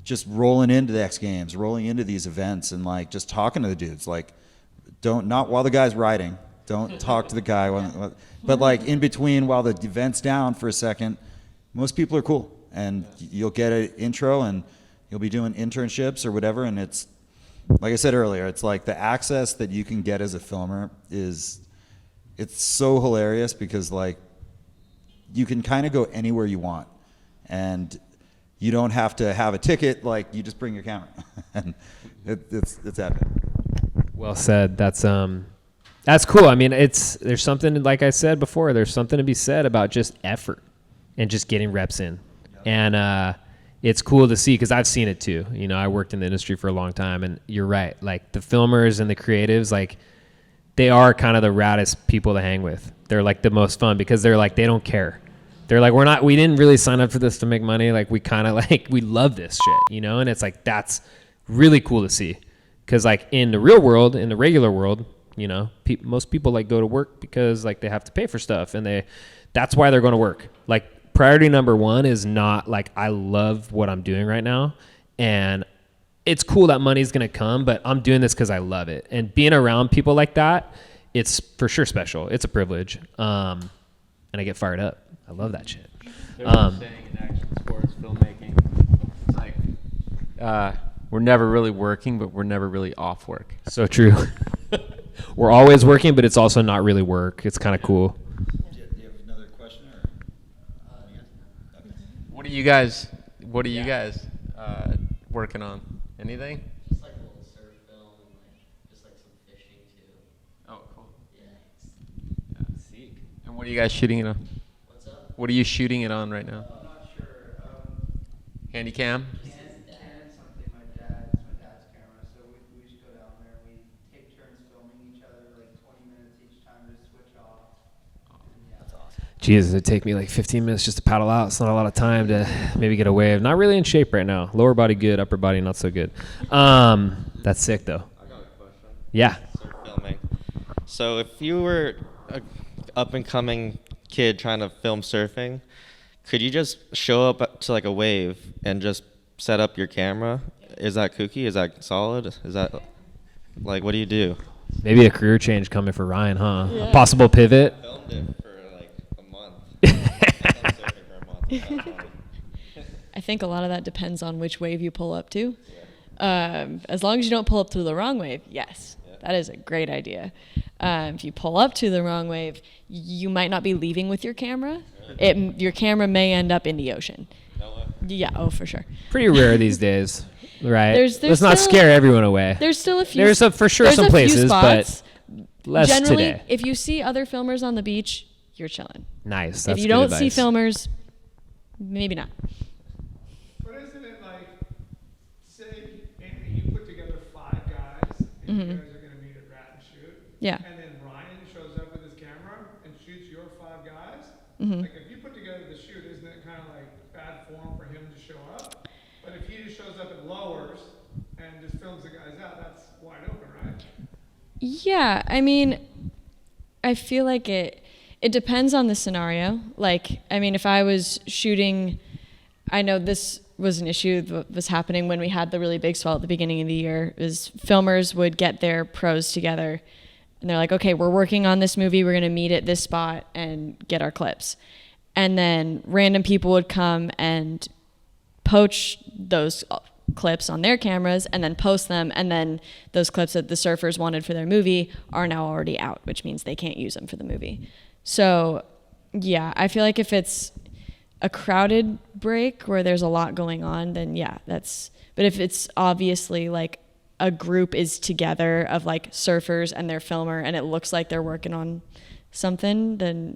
just rolling into the X Games, rolling into these events, and like just talking to the dudes. Like not while the guy's riding. Don't talk to the guy, but like in between while the event's down for a second. Most people are cool, and you'll get an intro, and you'll be doing internships or whatever. And it's like I said earlier, it's like the access that you can get as a filmer it's so hilarious because like you can kind of go anywhere you want, and you don't have to have a ticket. Like you just bring your camera, and it's epic. Well said. That's cool. I mean, there's something, like I said before, there's something to be said about just effort and just getting reps in. And it's cool to see because I've seen it too. I worked in the industry for a long time, and you're right. Like the filmers and the creatives, like they are kind of the raddest people to hang with. They're like the most fun because they're like, they don't care. They're like, we didn't really sign up for this to make money. Like we kind of like, we love this shit, and it's like, that's really cool to see. Cause like in the real world, in the regular world, most people like go to work because like they have to pay for stuff, and that's why they're going to work. Like priority number one is not like, I love what I'm doing right now, and it's cool that money's going to come, but I'm doing this because I love it. And being around people like that, it's for sure special. It's a privilege. And I get fired up. I love that shit. There's a saying in action sports filmmaking. It's like we're never really working, but we're never really off work. So true. We're always working, but it's also not really work. It's kind of cool. Do you have another question? Or? What are you guys working on? Anything? Just like a little surf film and like just like some fishing too. Oh, cool. Yeah. Sick. And what are you guys shooting it on? What's up? What are you shooting it on right now? I'm not sure. Handy cam? Canon something. It's my dad's camera. So we just go down there and we take turns filming each other, like 20 minutes each time to switch off. And yeah. That's awesome. Jesus, it'd take me like 15 minutes just to paddle out. It's not a lot of time to maybe get a wave. Not really in shape right now. Lower body good, upper body not so good. That's sick though. I got a question. Yeah. Surf filming. So if you were a up and coming kid trying to film surfing, could you just show up to like a wave and just set up your camera? Is that kooky? Is that solid? Is that like, what do you do? Maybe a career change coming for Ryan, huh? Yeah. A possible pivot. I filmed it for like a month. I filmed surfing for a month. I think a lot of that depends on which wave you pull up to. As long as you don't pull up to the wrong wave, yes, that is a great idea. If you pull up to the wrong wave, you might not be leaving with your camera. Your camera may end up in the ocean. No way. Yeah, oh, for sure. Pretty rare these days, right? There's Let's not still- scare everyone away. There's still a few. There's for sure there's some a few places, spots. but less Generally, today. if you see other filmers on the beach, you're chilling. Nice. That's if you good don't see advice. filmers, maybe not. But isn't it like, say, Andy, you put together 5 guys, and you guys are going to meet at Rat and Shoot, Yeah. and then Ryan shows up with his camera and shoots your 5 guys? Mhm. Like, if you put together the shoot, isn't it kind of like bad form for him to show up? But if he just shows up at lowers and just films the guys out, that's wide open, right? Yeah, I mean, I feel like it depends on the scenario. Like, I mean, if I was shooting, I know this was an issue that was happening when we had the really big swell at the beginning of the year, is filmers would get their pros together and they're like, okay, we're working on this movie, we're gonna meet at this spot and get our clips. And then random people would come and poach those clips on their cameras and then post them, and then those clips that the surfers wanted for their movie are now already out, which means they can't use them for the movie. So yeah, I feel like if it's a crowded break where there's a lot going on, then yeah, but if it's obviously like a group is together of like surfers and their filmer and it looks like they're working on something, then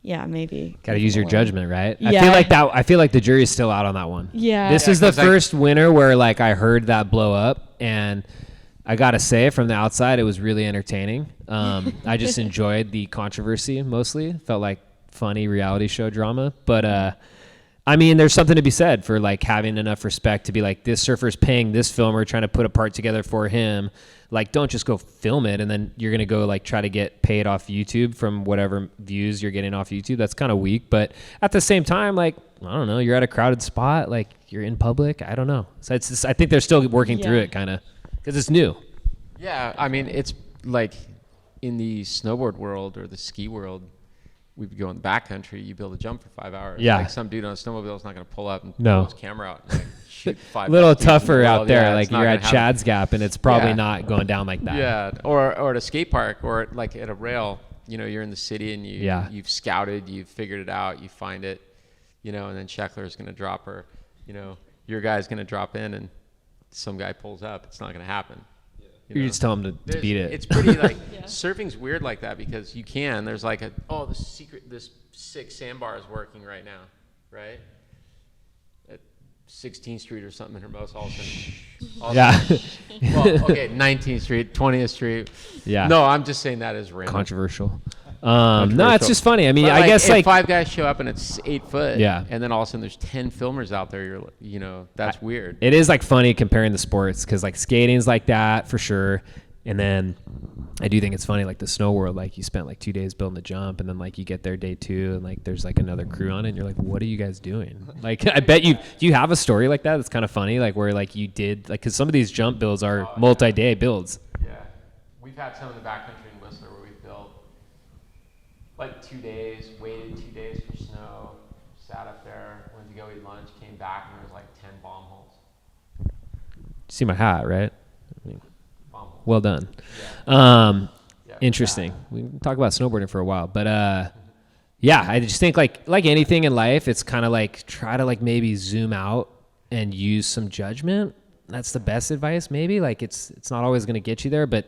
yeah, maybe. Got to use your judgment, right? Yeah. I feel like the jury's still out on that one. Yeah. This Yeah, is the 'cause I- first winter where like I heard that blow up, and I gotta say, from the outside, it was really entertaining. I just enjoyed the controversy mostly. Felt like funny reality show drama, but I mean, there's something to be said for like having enough respect to be like, this surfer's paying this filmer, trying to put a part together for him. Like, don't just go film it and then you're gonna go like try to get paid off YouTube from whatever views you're getting off YouTube. That's kind of weak. But at the same time, like, I don't know, you're at a crowded spot, like you're in public. I don't know. So it's just, I think they're still working through Yeah. it, kind of, because it's new. Yeah, I mean, it's like in the snowboard world or the ski world, we'd go in the backcountry, you build a jump for 5 hours. Yeah. Like some dude on a snowmobile is not going to pull up and No. pull his camera out and like, shoot 5 A little guys deep in the tougher out world. there. Yeah, like it's not you're gonna at happen. Chad's Gap, and it's probably Yeah. not going down like that. Yeah, or at a skate park or like at a rail, you know, you're in the city and you've scouted, you've figured it out, you find it, you know, and then Sheckler's going to drop her, you know, your guy's going to drop in and some guy pulls up. It's not going to happen. You just tell them to beat it. It's pretty like Yeah. surfing's weird like that because you can. There's like this sick sandbar is working right now, right? At 16th Street or something in Hermosa, all of a sudden. Yeah. Well, okay, 19th Street, 20th Street. Yeah. No, I'm just saying that is random. Controversial. No, it's just funny. I mean, But, I guess if like 5 guys show up and it's 8 foot. Yeah. And then all of a sudden there's 10 filmers out there. That's weird. it is like funny comparing the sports, because like skating's like that for sure, and then I do think it's funny like the snow world. Like you spent like 2 days building the jump, and then like you get there day 2, and like there's like another crew on it, and you're like, what are you guys doing? Like I bet do you have a story like that? That's kind of funny, like where like you did like, because some of these jump builds are multi-day builds. Yeah. We've had some in the backcountry in Whistler where we built like 2 days, waited 2 days for snow, sat up there, went to go eat lunch, came back, and there was like 10 bomb holes. see my hat, right? I mean, well done. Interesting. We can talk about snowboarding for a while, but yeah, I just think like anything in life, it's kind of like try to like maybe zoom out and use some judgment. That's the best advice. Maybe like it's not always going to get you there, but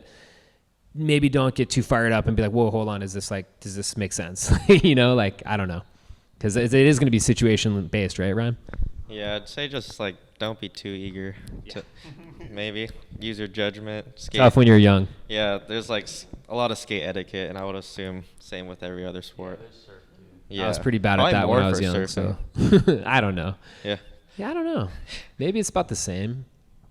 maybe don't get too fired up and be like, whoa, hold on. Does this make sense? You know, like, I don't know. Because it is going to be situation based, right, Ryan? Yeah, I'd say just like don't be too eager to maybe use your judgment. Skate. Tough when you're young. Yeah, there's like a lot of skate etiquette, and I would assume same with every other sport. I was pretty bad at Probably that when more I was for young, surfing. so I don't know. Yeah. Yeah, I don't know. Maybe it's about the same.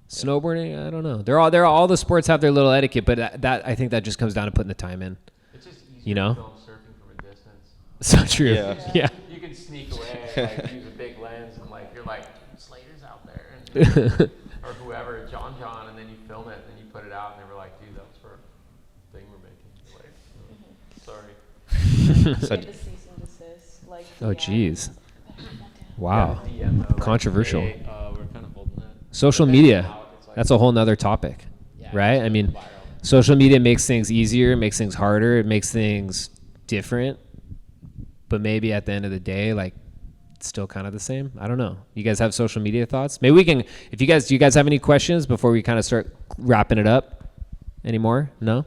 Snowboarding, I don't know. They're all the sports have their little etiquette, but that I think that just comes down to putting the time in. It's just easier You know? to film surfing from a distance. So true. Yeah. You can sneak away, like use a big lens, and like you're like Slater's out there, and, or whoever, John, and then you film it, and then you put it out, and they were like, dude, that was for a thing we're making. Like, sorry. Get the cease and desist, like, Oh, jeez. Wow. Yeah, DM, like, Controversial. hey, we're kind of holding that. Social But then media. now it's like- That's a whole nother topic, Yeah, right? it's I mean, viral. social media makes things easier, makes things harder, it makes things different. But maybe at the end of the day, like, it's still kind of the same. I don't know. You guys have social media thoughts? Maybe we can, do you guys have any questions before we kind of start wrapping it up? Any more? No?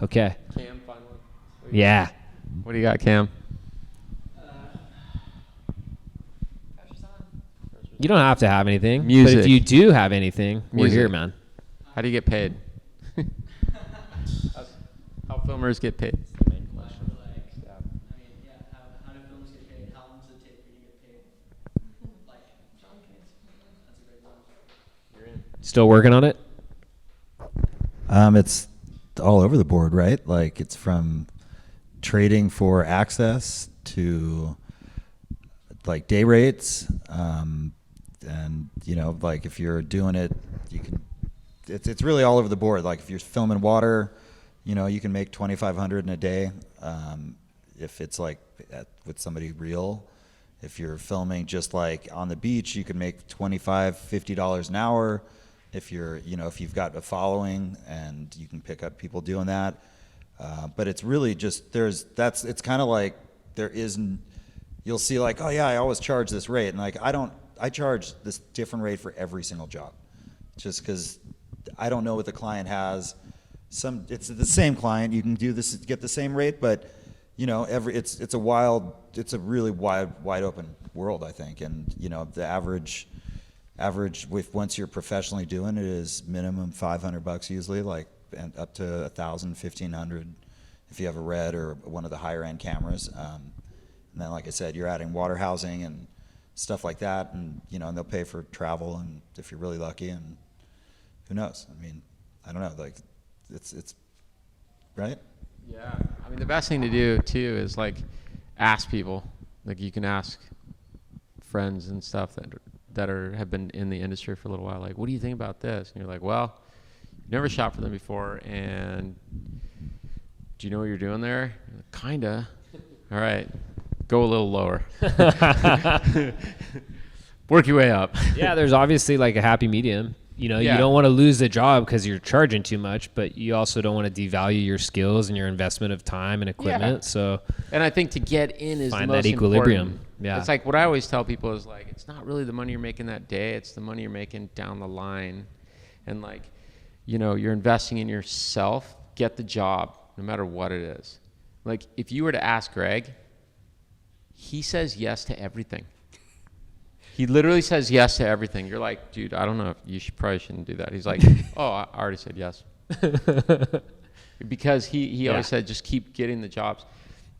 Okay. Cam, find one. Yeah. What do you got, Cam? You don't have to have anything. But Music. if you do have anything, we're Music. here, man. How do you get paid? How filmers get paid? I mean, yeah, how do films get paid? How long does it take for you to get paid? Like, that's a great one. Still working on it? It's all over the board, right? Like it's from trading for access to like day rates, and like if you're doing it, you can. It's really all over the board. Like if you're filming water, you can make $2,500 in a day. If it's like with somebody real, if you're filming just like on the beach, you can make $25-50 an hour. If you're, if you've got a following and you can pick up people doing that. But it's really just, it's kind of like there isn't, you'll see like, oh yeah, I always charge this rate. And like, I charge this different rate for every single job. Just because I don't know what the client has. It's the same client, you can do this, get the same rate, but it's a really wide open world, I think. And the average once you're professionally doing it is minimum $500 usually, like, and up to $1,000, $1,500 if you have a Red or one of the higher end cameras. And then, like I said, you're adding water housing and stuff like that, and and they'll pay for travel, and if you're really lucky, and who knows? I mean, I don't know, like it's right. Yeah, I mean the best thing to do too is like ask people. Like you can ask friends and stuff that have been in the industry for a little while. Like, what do you think about this? And you're like, well, you never shot for them before, and do you know what you're doing there? You're like, kinda. All right, go a little lower. Work your way up. Yeah, there's obviously like a happy medium. You don't want to lose the job because you're charging too much, but you also don't want to devalue your skills and your investment of time and equipment. Yeah. So, and I think to get in is find the most that equilibrium. important. Yeah, It's like what I always tell people is like, it's not really the money you're making that day; it's the money you're making down the line, and like, you're investing in yourself. Get the job, no matter what it is. Like if you were to ask Greg, he says yes to everything. He literally says yes to everything. You're like, dude, I don't know if you probably shouldn't do that. He's like, oh, I already said yes. Because he always said, just keep getting the jobs.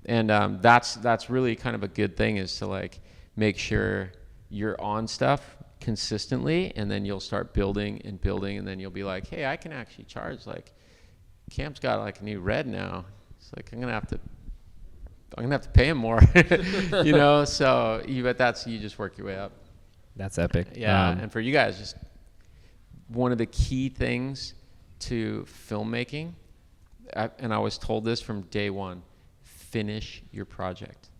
And that's really kind of a good thing, is to like make sure you're on stuff consistently, and then you'll start building, and then you'll be like, hey, I can actually charge, like Cam's got like a new Red now. It's like I'm gonna have to pay him more. So you just work your way up. that's epic. Yeah, and for you guys, just one of the key things to filmmaking, and I was told this from day one, finish your project.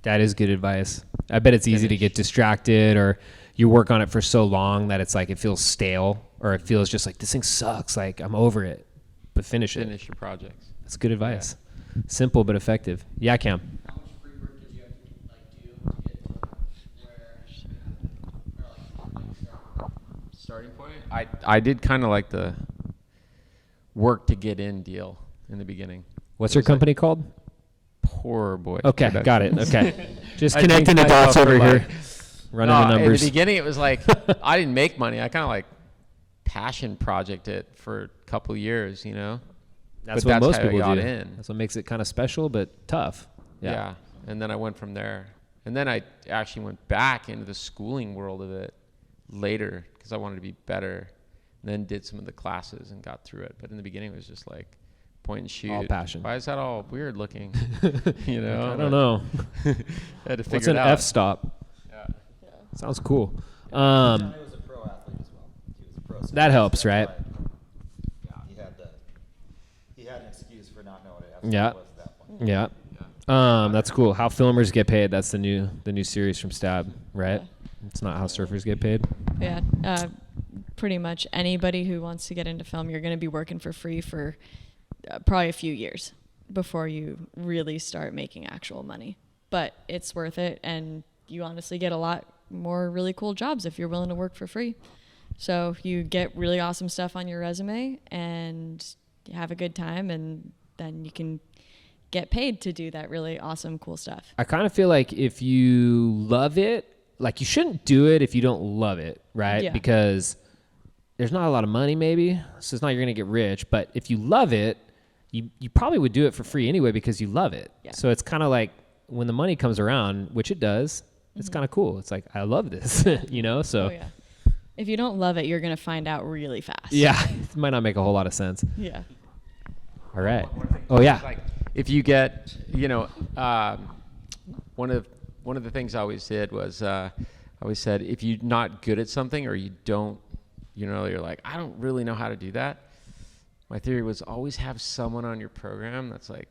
That is good advice. I bet it's easy to get distracted, or you work on it for so long that it's like it feels stale, or it feels just like this thing sucks, like I'm over it. But finish Finish your projects. That's good advice. Simple but effective. Yeah, Cam. How much free work did you have to like do to get to where, Starting point? I did kind of like the work to get in deal in the beginning. What's your company called? Poor boy. Okay, got it. Okay. Just I connecting the jinxed dots myself over for, here. like- Running the In numbers. the beginning, it was like I didn't make money. I kind of like passion project it for a couple years, you know. That's But what most how I people got do. in. That's what makes it kind of special but tough. Yeah. And then I went from there. And then I actually went back into the schooling world of it later because I wanted to be better. And then did some of the classes and got through it. But in the beginning, it was just like point and shoot. All passion. Why is that all weird looking? You know? I don't know. I had to figure What's it an out. F-stop? Yeah. Sounds cool. Johnny was a pro athlete as well. He was a pro. That helps, right? Yeah, he had an excuse for not knowing what it Yeah. was at that point. Yeah. That's cool. How filmers get paid. That's the new series from Stab, right? It's not how surfers get paid. Yeah, pretty much anybody who wants to get into film, you're going to be working for free for probably a few years before you really start making actual money. But it's worth it, and you honestly get a lot more really cool jobs if you're willing to work for free. So you get really awesome stuff on your resume, and you have a good time, and then you can get paid to do that really awesome, cool stuff. I kind of feel like if you love it, like you shouldn't do it if you don't love it, right? Yeah. Because there's not a lot of money maybe, so it's not you're going to get rich. But if you love it, you probably would do it for free anyway because you love it. Yeah. So it's kind of like when the money comes around, which it does, it's kind of cool. It's like, I love this, you know? So Oh, yeah. If you don't love it, you're going to find out really fast. yeah, it might not make a whole lot of sense. Yeah. All right. Oh, yeah. Like if you get, you know, one of the things I always did was I always said if you're not good at something or you don't, you know, you're like, I don't really know how to do that. My theory was always have someone on your program that's like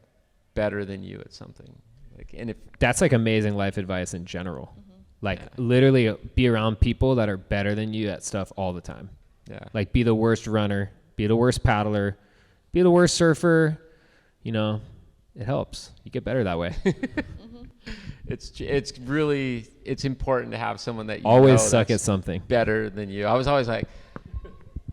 better than you at something. Like, and if That's like amazing life advice in general. Like literally be around people that are better than you at stuff all the time. yeah, Like be the worst runner, be the worst paddler, be the worst surfer. You know, it helps. You get better that way. it's really important to have someone that you Always know suck at that's something. better than you. I was always like,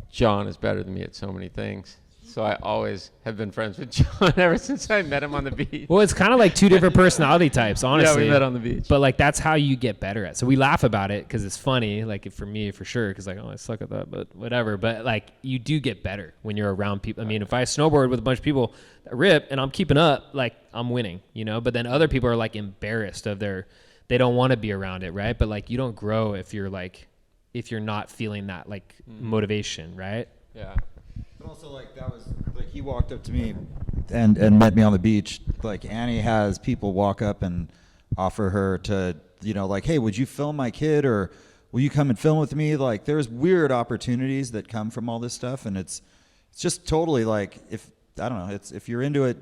John is better than me at so many things. So I always have been friends with John ever since I met him on the beach. Well, it's kind of like two different personality types, honestly. Yeah, we met on the beach. But like that's how you get better at. So we laugh about it because it's funny. Like for me, for sure, because like, oh, I suck at that, but whatever. But like you do get better when you're around people. I mean, if I snowboard with a bunch of people that rip and I'm keeping up, like I'm winning, you know. But then other people are like embarrassed of they don't want to be around it, right? But like you don't grow if you're not feeling that like motivation, right? Yeah. But also, like, that was, like, he walked up to me and met me on the beach. Like, Annie has people walk up and offer her to, you know, like, hey, would you film my kid, or will you come and film with me? Like, there's weird opportunities that come from all this stuff, and it's just totally, like, I don't know, if you're into it,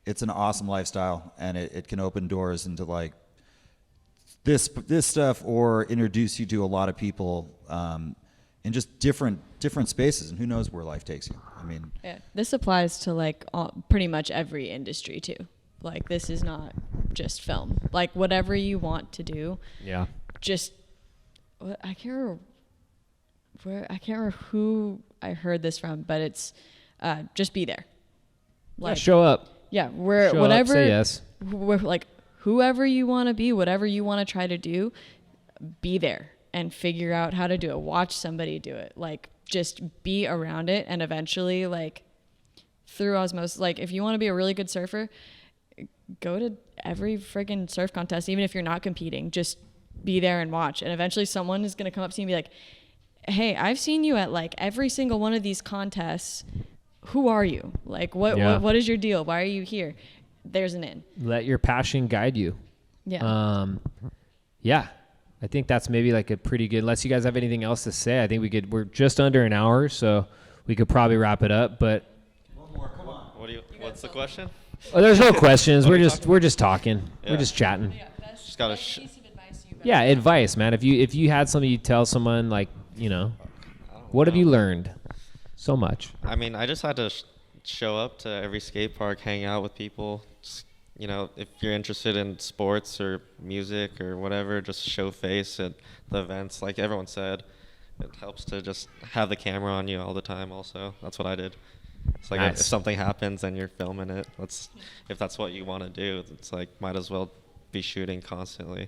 it's an awesome lifestyle, and it can open doors into, like, this stuff, or introduce you to a lot of people, in just different spaces, and who knows where life takes you. I mean, Yeah, this applies to like pretty much every industry too. Like this is not just film. Like whatever you want to do, Yeah. just I can't remember who I heard this from, but it's just be there. Yeah, show up. Yeah, we're Show up, whatever. say yes. We're like whoever you want to be, whatever you want to try to do, be there and figure out how to do it. Watch somebody do it. Like just be around it, and eventually, like through osmosis, like if you want to be a really good surfer, go to every friggin' surf contest, even if you're not competing. Just be there and watch, and eventually someone is gonna come up to you and be like, "Hey, I've seen you at like every single one of these contests. Who are you? Like, what is your deal? Why are you here?" There's an in. Let your passion guide you. Yeah. Yeah. I think that's maybe like a pretty good, unless you guys have anything else to say, I think we're just under an hour, so we could probably wrap it up, but one more, come on. What's the question? there's no questions. What are we're we just talking. Yeah. We're just chatting. Just gotta piece of advice you Yeah, advice, man. If you had something you'd tell someone, like, you know, what have you learned? So much. I mean, I just had to show up to every skate park, hang out with people. Just, you know, if you're interested in sports or music or whatever, just show face at the events. Like everyone said, it helps to just have the camera on you all the time. Also, that's what I did. It's like if something happens and you're filming it, if that's what you want to do, it's like might as well be shooting constantly.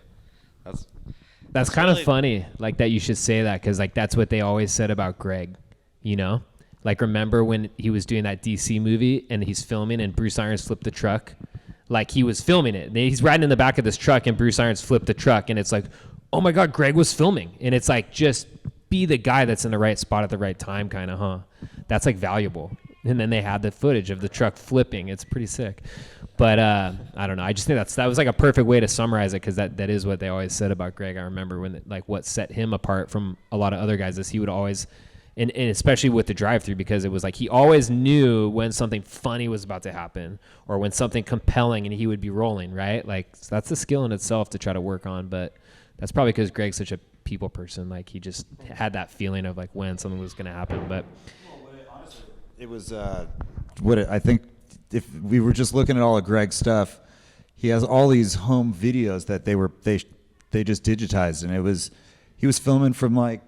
That's kind of funny, like that you should say that, because like that's what they always said about Greg, you know? Like, remember when he was doing that DC movie and he's filming and Bruce Irons flipped the truck? Like, he was filming it. He's riding in the back of this truck and Bruce Irons flipped the truck, and it's like, oh my God, Greg was filming. And it's like, just be the guy that's in the right spot at the right time, kind of, huh? That's like valuable. And then they had the footage of the truck flipping. It's pretty sick. But I don't know. I just think that was like a perfect way to summarize it, because that is what they always said about Greg. I remember when like what set him apart from a lot of other guys is he would always, and especially with the drive-through, because it was like he always knew when something funny was about to happen or when something compelling, and he would be rolling, right? Like, so that's a skill in itself to try to work on. But that's probably because Greg's such a people person. Like, he just had that feeling of like when something was going to happen. But it was I think if we were just looking at all of Greg's stuff, he has all these home videos that they just digitized, and he was filming from like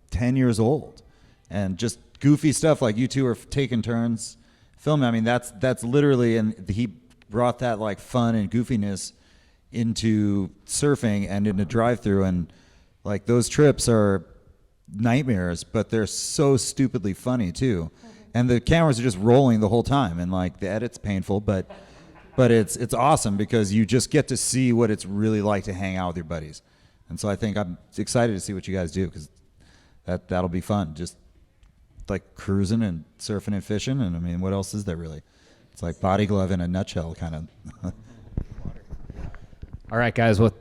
10 years old, and just goofy stuff like you two are taking turns filming. I mean, that's literally, and he brought that like fun and goofiness into surfing and into drive-through, and like those trips are nightmares, but they're so stupidly funny too. And the cameras are just rolling the whole time, and like the edit's painful, but it's awesome because you just get to see what it's really like to hang out with your buddies. And so I think I'm excited to see what you guys do, because that'll be fun. Just like cruising and surfing and fishing, and I mean, what else is there really? It's like Body Glove in a nutshell, kind of. all right, guys. Well,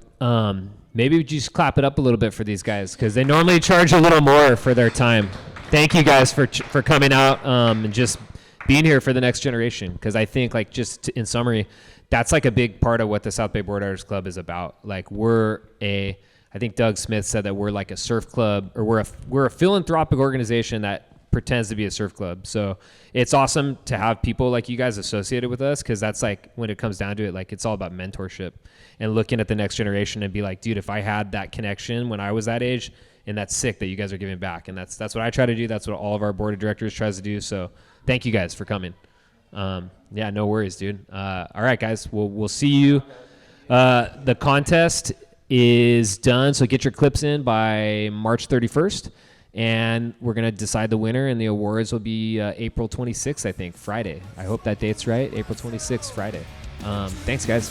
maybe we just clap it up a little bit for these guys, because they normally charge a little more for their time. Thank you guys for coming out and just being here for the next generation, because I think, like, just in summary, that's like a big part of what the South Bay Board Artists Club is about. Like, I think Doug Smith said that we're like a surf club, or we're a philanthropic organization that pretends to be a surf club. So it's awesome to have people like you guys associated with us, because that's like, when it comes down to it, like, it's all about mentorship and looking at the next generation and be like, dude, if I had that connection when I was that age, and that's sick that you guys are giving back. And that's what I try to do. That's what all of our board of directors tries to do. So thank you guys for coming. Yeah, no worries, dude. All right, guys, we'll see you. The contest is done, so get your clips in by March 31st, and we're going to decide the winner, and the awards will be April 26th, I think, Friday. I hope that date's right, April 26th, Friday. Thanks, guys.